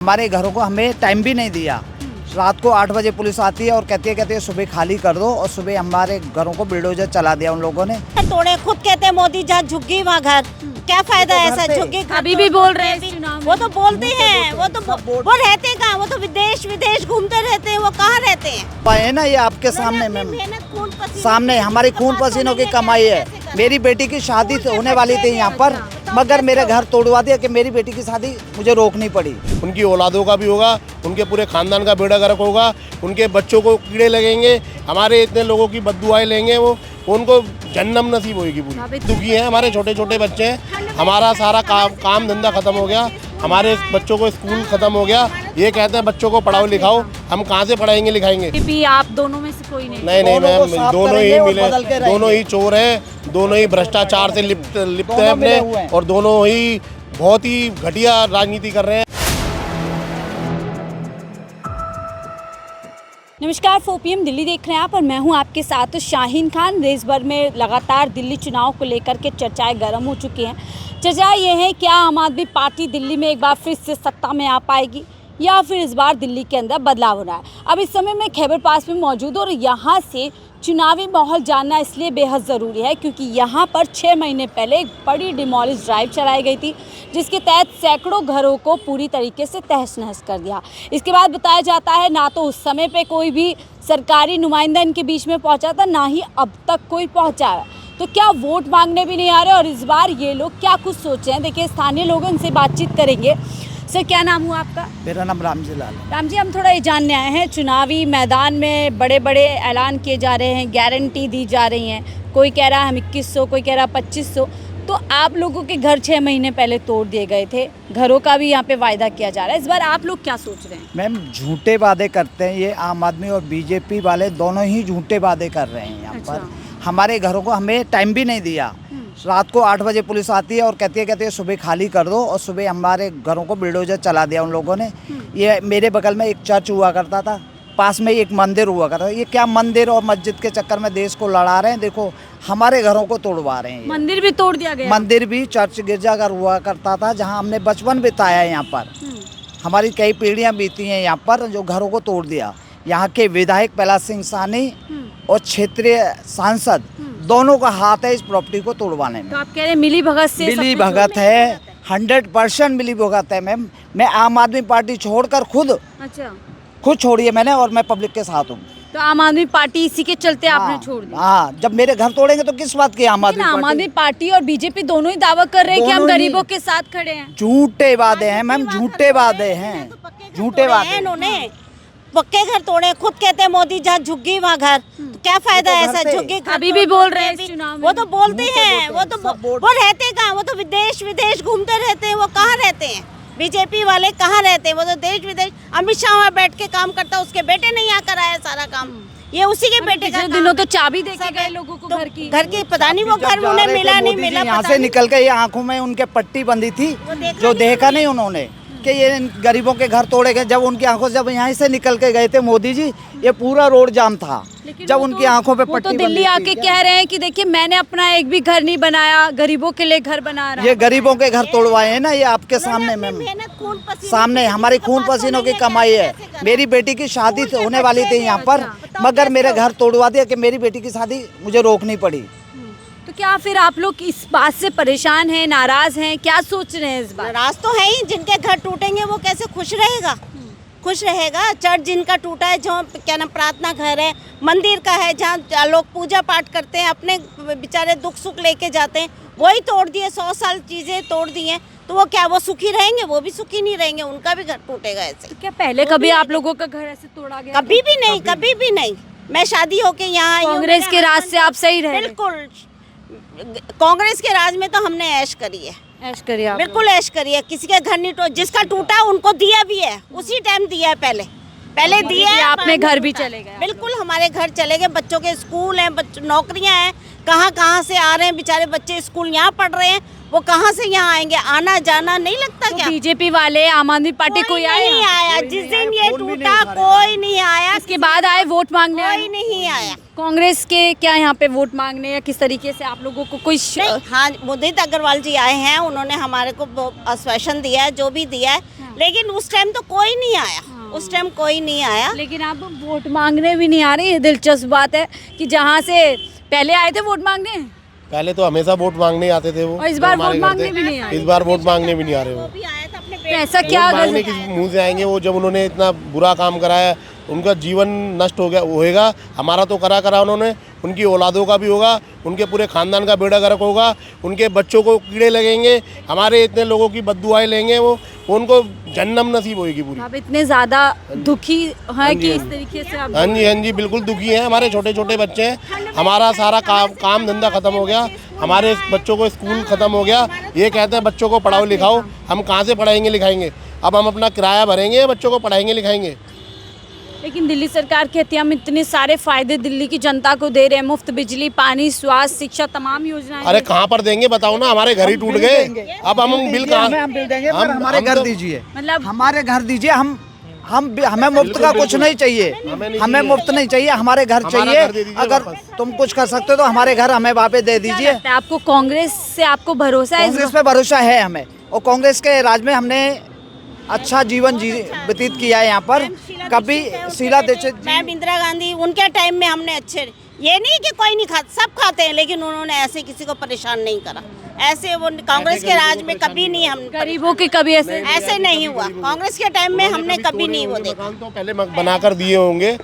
हमारे घरों को हमें टाइम भी नहीं दिया। रात को 8 बजे पुलिस आती है और कहती है सुबह खाली कर दो, और सुबह हमारे घरों को बुलडोजर चला दिया उन लोगों ने। तोड़े, खुद कहते हैं मोदी जहाँ झुग्गी वहाँ घर, क्या फायदा है ऐसा झुग्गी? अभी भी बोल रहे हैं, वो तो बोलते हैं, वो रहते कहाँ? वो तो विदेश घूमते रहते हैं, वो कहाँ रहते हैं? पाए ना, ये आपके सामने मैम, सामने हमारी खून पसीनों की कमाई है। मेरी बेटी की शादी होने वाली थी यहाँ पर, मगर मेरे घर तोड़वा दिया कि मेरी बेटी की शादी मुझे रोकनी पड़ी। उनकी औलादों का भी होगा, उनके पूरे खानदान का बेड़ा गर्क होगा, उनके बच्चों को कीड़े लगेंगे, हमारे इतने लोगों की बद्दुआएं लेंगे, वो उनको जन्नम नसीब होगी पूरी। दुखी हैं, हमारे छोटे छोटे बच्चे हैं, हमारा सारा काम धंधा खत्म हो गया, हमारे बच्चों को स्कूल खत्म हो गया। ये कहते हैं बच्चों को पढ़ाओ लिखाओ, हम कहाँ से पढ़ाएंगे लिखाएंगे? भी आप दोनों में से कोई नहीं? नहीं मैम, दोनों ही मिले, दोनों ही चोर हैं, दोनों ही भ्रष्टाचार से लिप्त हैं अपने, और दोनों ही बहुत ही घटिया राजनीति कर रहे हैं। नमस्कार, 4 PM दिल्ली देख रहे हैं आप, और मैं हूं आपके साथ शाहीन खान। देश भर में लगातार दिल्ली चुनाव को लेकर के चर्चाएं गर्म हो चुकी हैं। चर्चा ये है, क्या आम आदमी पार्टी दिल्ली में एक बार फिर से सत्ता में आ पाएगी, या फिर इस बार दिल्ली के अंदर बदलाव हो रहा है। अब इस समय मैं खैबर पास में मौजूद हूँ, और यहाँ से चुनावी माहौल जानना इसलिए बेहद ज़रूरी है क्योंकि यहाँ पर 6 महीने पहले एक बड़ी डिमोलिश ड्राइव चलाई गई थी, जिसके तहत सैकड़ों घरों को पूरी तरीके से तहस नहस कर दिया। इसके बाद बताया जाता है ना तो उस समय पे कोई भी सरकारी नुमाइंदा इनके बीच में पहुँचा था, ना ही अब तक कोई पहुँचा है। तो क्या वोट मांगने भी नहीं आ रहे, और इस बार ये लोग क्या कुछ सोचे हैं? देखिए, स्थानीय लोगों से बातचीत करेंगे। सर, क्या नाम हुआ आपका? मेरा नाम रामजी लाल है। राम जी, हम थोड़ा ये जानने आए हैं, चुनावी मैदान में बड़े बड़े ऐलान किए जा रहे हैं, गारंटी दी जा रही हैं। कोई कह रहा है हम 2100, कोई कह रहा है 2500। तो आप लोगों के घर 6 महीने पहले तोड़ दिए गए थे, घरों का भी यहाँ पे वायदा किया जा रहा है। इस बार आप लोग क्या सोच रहे हैं? मैम, झूठे वादे करते हैं ये आम आदमी और बीजेपी वाले, दोनों ही झूठे वादे कर रहे हैं यहाँ पर। हमारे घरों को हमें टाइम भी नहीं दिया। रात को 8 बजे पुलिस आती है और कहती है सुबह खाली कर दो, और सुबह हमारे घरों को बुलडोजर चला दिया उन लोगों ने। ये मेरे बगल में एक चर्च हुआ करता था, पास में एक मंदिर हुआ करता था। ये क्या मंदिर और मस्जिद के चक्कर में देश को लड़ा रहे हैं? देखो, हमारे घरों को तोड़वा रहे हैं। मंदिर भी तोड़ दिया गया? मंदिर भी, चर्च गिरजाघर हुआ करता था जहाँ हमने बचपन बिताया है। यहाँ पर हमारी कई पीढ़ियाँ बीती हैं यहाँ पर, जो घरों को तोड़ दिया। यहाँ के विधायक प्रहलाद सिंह सानी और क्षेत्रीय सांसद दोनों का हाथ है इस प्रॉपर्टी को तोड़वाने में। तो आप कह रहे हैं मिली भगत से? मिली भगत है, 100% मिली भगत है मैम। मैं आम आदमी पार्टी छोड़कर खुद छोड़ी है मैंने, और मैं पब्लिक के साथ हूँ। तो आम आदमी पार्टी इसी के चलते आपने छोड़ दी? हाँ, जब मेरे घर तोड़ेंगे तो किस बात की आम आदमी पार्टी और बीजेपी दोनों ही दावा कर रहे हैं कि हम गरीबों के साथ खड़े हैं। झूठे वादे हैं मैम, झूठे वादे हैं, झूठे वादे। उन्होंने पक्के घर तोड़े, खुद कहते हैं मोदी जहाँ झुग्गी वहाँ घर, तो क्या फायदा है ऐसा झुग्गी? अभी भी बोल रहे हैं, वो तो बोलते हैं, वो रहते कहाँ? वो तो विदेश घूमते रहते हैं, वो कहाँ रहते हैं? बीजेपी वाले कहाँ रहते हैं? वो तो देश विदेश। अमित शाह वहाँ बैठ के काम करता है, उसके बेटे नहीं आकर आया सारा काम, ये उसी के बेटे का दिनों तो चाबी दे के गए लोगों को घर की पता नहीं वो घर उन्हें मिला नहीं मिला। यहाँ से निकल के, ये आंखों में उनके पट्टी बंधी थी, जो देखा नहीं उन्होंने कि ये गरीबों के घर तोड़े गए। जब उनकी आंखों से, जब यहाँ से निकल के गए थे मोदी जी, ये पूरा रोड जाम था। जब उनकी आंखों पे पट्टी, तो दिल्ली आके कह रहे हैं कि देखिए, मैंने अपना एक भी घर नहीं बनाया, गरीबों के लिए घर बना रहा। ये गरीबों के घर तोड़वाए हैं ना, ये आपके सामने मैम, सामने हमारी खून पसीनों की कमाई है। मेरी बेटी की शादी होने वाली थी यहाँ पर, मगर मेरे घर तोड़वा दिया कि मेरी बेटी की शादी मुझे रोकनी पड़ी। तो क्या फिर आप लोग इस बात से परेशान हैं, नाराज हैं? क्या सोच रहे हैं इस बार? नाराज तो है ही, जिनके घर टूटेंगे वो कैसे खुश रहेगा? खुश रहेगा? चर्च जिनका टूटा है, जो क्या नाम प्रार्थना घर है, मंदिर का है, जहाँ लोग पूजा पाठ करते हैं, अपने बेचारे दुख सुख लेके जाते हैं, वही तोड़ दिए। 100 साल चीजें तोड़ दी हैं, तो वो क्या वो सुखी रहेंगे? वो भी सुखी नहीं रहेंगे, उनका भी घर टूटेगा ऐसे। तो क्या पहले कभी आप लोगों का घर ऐसे तोड़ा गया? कभी भी नहीं, कभी भी नहीं। मैं शादी होके यहाँ आई हूँ। कांग्रेस के राज से आप सही रहे? बिल्कुल, कांग्रेस के राज में तो हमने ऐश करी है, ऐश करी है, बिल्कुल ऐश करी है। किसी के घर नहीं टूटा, जिसका टूटा उनको दिया भी है, उसी टाइम दिया है, पहले दिया है। आपने घर भी चले गए? बिल्कुल, हमारे घर चले गए। बच्चों के स्कूल हैं, नौकरियां हैं, कहाँ से आ रहे हैं बेचारे बच्चे, स्कूल यहाँ पढ़ रहे हैं, वो कहाँ से यहाँ आएंगे? आना जाना नहीं लगता क्या? बीजेपी वाले, आम आदमी पार्टी कोई नहीं आया जिस दिन ये टूटा, कोई नहीं आया। इसके बाद आए वोट मांगने? कोई नहीं आया। कांग्रेस के क्या यहाँ पे वोट मांगने, या किस तरीके से आप लोगों को कोई? हाँ, उदित अग्रवाल जी आए हैं, उन्होंने हमारे को आश्वासन दिया है, जो भी दिया है, लेकिन उस टाइम तो कोई नहीं आया, उस टाइम कोई नहीं आया। लेकिन आप वोट मांगने भी नहीं आ रहे, ये दिलचस्प बात है कि जहाँ से पहले आए थे वोट मांगने, पहले तो हमेशा वोट मांगने आते थे वो, और इस बार जो हमारे वोट घर मांगने थे। भी नहीं आए। इस बार वोट मांगने भी नहीं आ रहे वो। भी आया था अपने तो ऐसा क्या वोट मांगने वजह- किस मुंह से आएंगे वो, जब उन्होंने इतना बुरा काम कराया, उनका जीवन नष्ट हो गया होएगा। हमारा तो करा उन्होंने, उनकी औलादों का भी होगा, उनके पूरे खानदान का बेड़ा गर्क होगा, उनके बच्चों को कीड़े लगेंगे, हमारे इतने लोगों की बद्दुआएं लेंगे वो, उनको जहन्नम नसीब होएगी पूरी। आप इतने ज्यादा दुखी हैं कि इस तरीके से आप हाँ जी बिल्कुल दुखी हैं। हमारे छोटे छोटे बच्चे हैं, हमारा सारा काम धंधा खत्म हो गया, हमारे बच्चों को स्कूल खत्म हो गया। ये कहते हैं बच्चों को पढ़ाओ लिखाओ, हम कहाँ से पढ़ाएंगे लिखाएंगे? अब हम अपना किराया भरेंगे, बच्चों को पढ़ाएंगे लिखाएंगे? लेकिन दिल्ली सरकार कहती है हम इतने सारे फायदे दिल्ली की जनता को दे रहे हैं, मुफ्त बिजली, पानी, स्वास्थ्य, शिक्षा, तमाम योजनाएं। अरे कहाँ पर देंगे बताओ ना, हमारे घर ही टूट गए। अब हम बिल कहाँ, हम बिल देंगे, पर हमारे घर तो- दीजिए, मतलब हमारे घर दीजिए। हमें मुफ्त का कुछ नहीं चाहिए, हमें मुफ्त नहीं चाहिए, हमारे घर हमारा चाहिए। घर दे दीजिए अगर वापस। तुम कुछ कर सकते हो तो हमारे घर हमें वापस दे क्या दीजिए। लगता है आपको कांग्रेस से आपको भरोसा है इस कांग्रेस पे भरोसा है हमें, और कांग्रेस के राज में हमने अच्छा जीवन व्यतीत किया है यहाँ पर। कभी शीला दीक्षित जी- मैम इंदिरा गांधी, उनके टाइम में हमने अच्छे, ये नहीं कि कोई नहीं खाता, सब खाते हैं, लेकिन उन्होंने ऐसे किसी को परेशान नहीं करा। ऐसे वो कांग्रेस के राज में कभी नहीं हम गरीबों के कभी ऐसे ऐसे नहीं हुआ। कांग्रेस के टाइम में हमने कभी नहीं वो देखा। मकान तो पहले बनाकर दिए होंगे,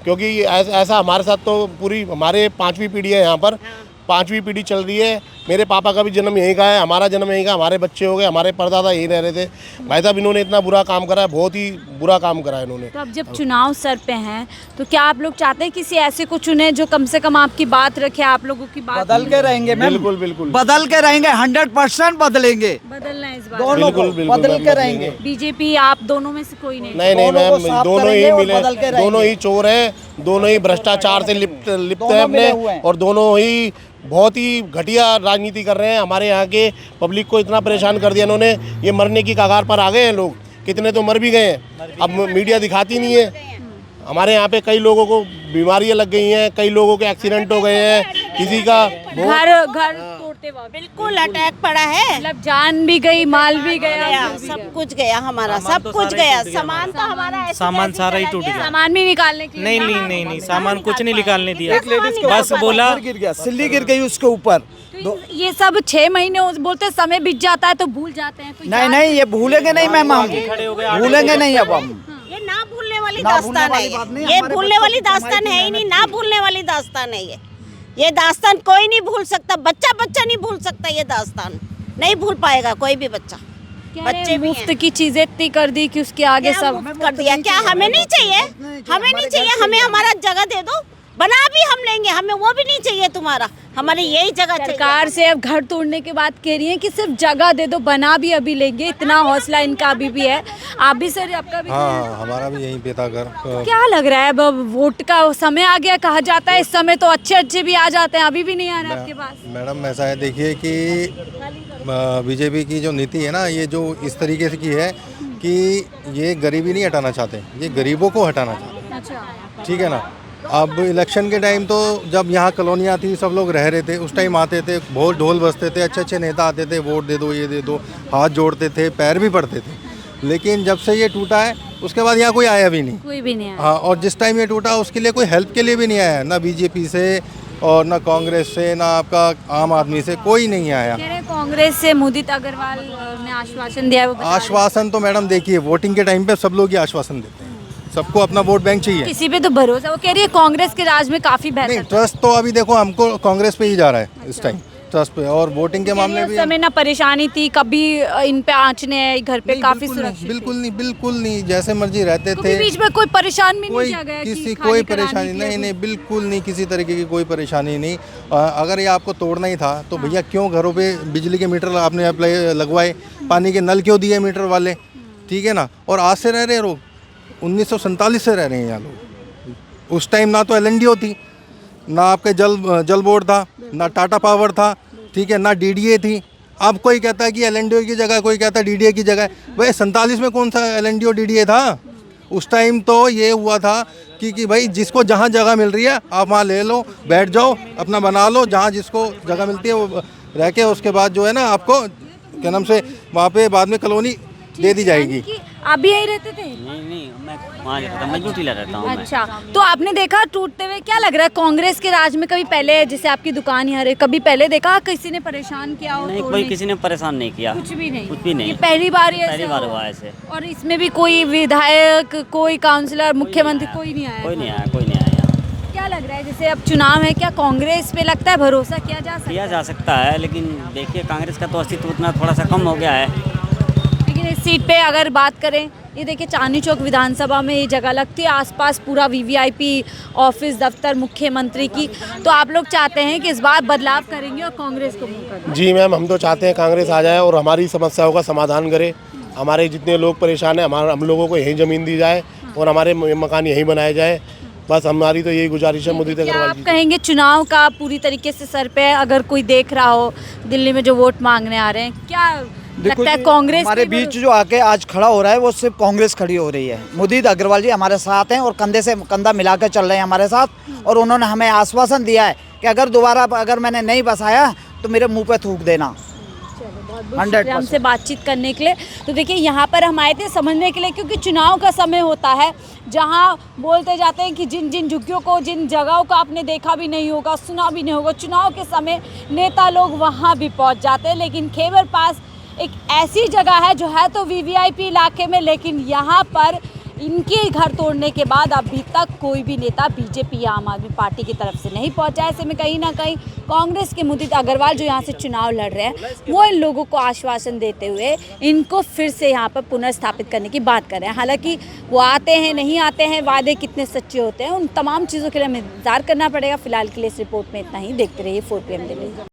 क्योंकि ऐसा हमारे साथ तो पूरी हमारे 5वीं पीढ़ी है यहाँ पर, 5वीं पीढ़ी चल रही है। मेरे पापा का भी जन्म यहीं का है, हमारा जन्म यहीं का, हमारे बच्चे हो गए, हमारे परदादा यहीं रह रहे थे। भाई साहब इन्होंने इतना बुरा काम करा है, बहुत ही बुरा काम करा है इन्होंने। तो अब जब चुनाव सर पे हैं तो क्या आप लोग चाहते हैं किसी ऐसे को चुने जो कम से कम आपकी बात रखे, आप लोगों की बात बदल के रहेंगे मैम, बिल्कुल बिल्कुल बदल के रहेंगे, 100% बदलेंगे, बदलना है इस बार। दोनों को बिल्कुल, बिल्कुल, बदल मैम, के रहेंगे। बीजेपी आप दोनों में से कोई नहीं? नहीं दोनों को मैम, साफ दोनों ही करेंगे और मिले, बदल के रहेंगे। दोनों ही चोर हैं, दोनों ही भ्रष्टाचार से लिप्त दोनों हैं मिले अपने, हुए हैं। और दोनों ही बहुत ही घटिया राजनीति कर रहे हैं। हमारे यहाँ के पब्लिक को इतना परेशान कर दिया इन्होंने, ये मरने की कगार पर आ गए हैं लोग, कितने तो मर भी गए हैं। अब मीडिया दिखाती नहीं है। हमारे यहाँ पे कई लोगों को बीमारियां लग गई हैं, कई लोगों के एक्सीडेंट हो गए हैं, किसी का घर तोड़ते वक्त बिल्कुल अटैक पड़ा है, मतलब जान भी गई, माल भी गया, सब कुछ गया हमारा, सब कुछ गया। सामान तो हमारा ऐसे सामान कैसे सारा ही चला टूट गया। सामान भी निकालने के लिए नहीं सामान कुछ नहीं निकालने दिया, एक लेडीज के बस ऊपर बोला पत्थर गिर गया, सिल्ली गिर गई उसके ऊपर। तो ये सब 6 महीने बोलते समय बीत जाता है तो भूल जाते हैं, कोई नहीं याद नहीं, ये भूलेंगे नहीं मैम, हम खड़े हो गए, भूलेंगे नहीं अब हम। ये ना भूलने वाली ना भूलने दास्तान है, वाली बात नहीं, ये हमारे भूलने बच्चों वाली की कमाई दास्तान की है ही नहीं, मेहनत ना भूलने वाली दास्तान है ये दास्तान कोई नहीं भूल सकता, बच्चा नहीं भूल सकता, ये दास्तान नहीं भूल पाएगा कोई भी बच्चा। बच्चे भी मुफ्त की चीजें इतनी कर दी कि उसके आगे क्या सब मुफ्त कर दिया? क्या हमें नहीं चाहिए? हमें नहीं चाहिए, हमें हमारा जगह दे दो, बना भी हम लेंगे, हमें वो भी नहीं चाहिए तुम्हारा, हमारे यही जगह चाहिए। सरकार से अब घर तोड़ने के बाद कह रही है कि सिर्फ जगह दे दो, बना भी अभी लेंगे, इतना हौसला इनका अभी भी है। आप भी सर, आपका भी हाँ हमारा भी यहीं पे था घर। क्या लग रहा है अब वोट का समय आ गया, कहा जाता है इस समय तो अच्छे भी आ जाते हैं, अभी भी नहीं आ रहा आपके पास? मैडम ऐसा है, देखिए कि बीजेपी की जो नीति है ना, ये जो इस तरीके से की है कि ये गरीबी नहीं हटाना चाहते, ये गरीबों को हटाना चाहते हैं। अच्छा, ठीक है ना। अब इलेक्शन के टाइम तो जब यहाँ कॉलोनियाँ थी, सब लोग रह रहे थे, उस टाइम आते थे, बहुत ढोल बजते थे, अच्छे नेता आते थे, वोट दे दो, ये दे दो, हाथ जोड़ते थे, पैर भी पड़ते थे। लेकिन जब से ये टूटा है उसके बाद यहाँ कोई आया भी नहीं। कोई भी नहीं आया। हाँ, और जिस टाइम ये टूटा उसके लिए कोई हेल्प के लिए भी नहीं आया, ना बीजेपी से और ना कांग्रेस से, ना आपका आम आदमी से, कोई नहीं आया। कह रहे हैं कांग्रेस से मुदित अग्रवाल ने आश्वासन दिया है, वो बता रहे हैं। आश्वासन तो मैडम देखिए, वोटिंग के टाइम पे सब लोग ये आश्वासन देते हैं, सबको अपना वोट बैंक चाहिए। किसी पे तो भरोसा, वो कह रही है कांग्रेस के राज में काफी नहीं, बेहतर ट्रस्ट तो अभी देखो हमको कांग्रेस पे ही जा रहा है इस टाइम, ट्रस्ट पे। और वोटिंग के मामले उस भी समय ना परेशानी थी, कभी इन पे आँचने घर पे नहीं, काफी बिल्कुल नहीं, सुरक्षित बिल्कुल नहीं, बिल्कुल नहीं, जैसे मर्जी रहते कभी थे। बीच में कोई परेशान भी नहीं कोई किया गया कि किसी खाली कोई कराने परेशानी के लिए नहीं, कुछ? नहीं, बिल्कुल नहीं, किसी तरीके की कोई परेशानी नहीं। अगर ये आपको तोड़ना ही था तो भैया क्यों घरों पे बिजली के मीटर आपने लगवाए, पानी के नल क्यों दिए मीटर वाले? ठीक है ना। और आज से रह रहे हैं लोग, 1947 से रह रहे हैं यहाँ लोग। उस टाइम ना तो LND होती, ना आपके जल बोर्ड था, ना टाटा पावर था, ठीक है, ना DDA थी। अब कोई कहता है कि LND की जगह, कोई कहता है DDA की जगह। भाई 47 में कौन सा LND और DDA था? उस टाइम तो ये हुआ था कि भाई जिसको जहाँ जगह मिल रही है आप वहाँ ले लो, बैठ जाओ, अपना बना लो, जहाँ जिसको जगह मिलती है वो रह के, उसके बाद जो है ना आपको क्या नाम से वहाँ पे बाद में कॉलोनी दे दी जाएगी। कि आप भी यहीं रहते थे? नहीं मैं वहाँ रहता था, मैं ड्यूटी रहता हूँ। अच्छा, तो आपने देखा टूटते हुए, क्या लग रहा है कांग्रेस के राज में कभी पहले, जैसे आपकी दुकान यहाँ रही, कभी पहले देखा किसी ने परेशान किया हो? नहीं, तोड़ने कोई किसी ने परेशान नहीं किया, कुछ भी नहीं, कुछ भी नहीं। ये पहली बार ही ऐसे पहली बार हुआ ऐसे। और इसमें भी कोई विधायक, कोई काउंसलर, मुख्यमंत्री कोई नहीं आया? कोई नहीं आया, कोई नहीं आया। क्या लग रहा है, जैसे अब चुनाव है, क्या कांग्रेस पे लगता है भरोसा किया जा सकता किया है? जा सकता है, लेकिन देखिए कांग्रेस का तो अस्तित्व उतना थोड़ा सा कम हो गया है। लेकिन इस सीट पे अगर बात करें, ये देखिए चांदनी चौक विधानसभा में ये जगह लगती है, आसपास पूरा वीवीआईपी ऑफिस, दफ्तर मुख्यमंत्री की, तो आप लोग चाहते हैं कि इस बार बदलाव करेंगे और कांग्रेस को मौका दें? जी मैम, हम तो चाहते हैं कांग्रेस आ जाए और हमारी समस्याओं का समाधान करे। हमारे जितने लोग परेशान हैं, हम लोगों को यहीं ज़मीन दी जाए और हमारे मकान यहीं बनाए जाए। बस हमारी तो यही गुजारिश है मुदित क्या अग्रवाल आप जी। कहेंगे चुनाव का पूरी तरीके से सर पे है? अगर कोई देख रहा हो दिल्ली में जो वोट मांगने आ रहे हैं, क्या लगता है जी, कांग्रेस हमारे पे बीच जो आके आज खड़ा हो रहा है वो सिर्फ कांग्रेस खड़ी हो रही है। मुदित अग्रवाल जी हमारे साथ हैं और कंधे से कंधा मिलाकर चल रहे हैं हमारे साथ, और उन्होंने हमें आश्वासन दिया है कि अगर दोबारा अगर मैंने नहीं बसाया तो मेरे मुंह पे थूक देना। बहुत शुक्रिया हमसे बातचीत करने के लिए। तो देखिए यहाँ पर हम आए थे समझने के लिए, क्योंकि चुनाव का समय होता है जहाँ बोलते जाते हैं कि जिन जिन झुग्गियों को, जिन जगहों को आपने देखा भी नहीं होगा, सुना भी नहीं होगा, चुनाव के समय नेता लोग वहाँ भी पहुँच जाते हैं। लेकिन खैबर पास एक ऐसी जगह है जो है तो वीवीआईपी इलाके में, लेकिन यहाँ पर इनके घर तोड़ने के बाद अभी तक कोई भी नेता बीजेपी या आम आदमी पार्टी की तरफ से नहीं पहुंचा। ऐसे में कहीं ना कहीं कांग्रेस के मुदित अग्रवाल जो यहाँ से चुनाव लड़ रहे हैं, वो इन लोगों को आश्वासन देते हुए इनको फिर से यहाँ पर पुनर्स्थापित करने की बात कर रहे हैं। हालांकि वो आते हैं, नहीं आते हैं, वादे कितने सच्चे होते हैं, उन तमाम चीज़ों के लिए हमें इंतजार करना पड़ेगा। फिलहाल के लिए इस रिपोर्ट में इतना ही। देखते रहिए 4 PM दिल्ली।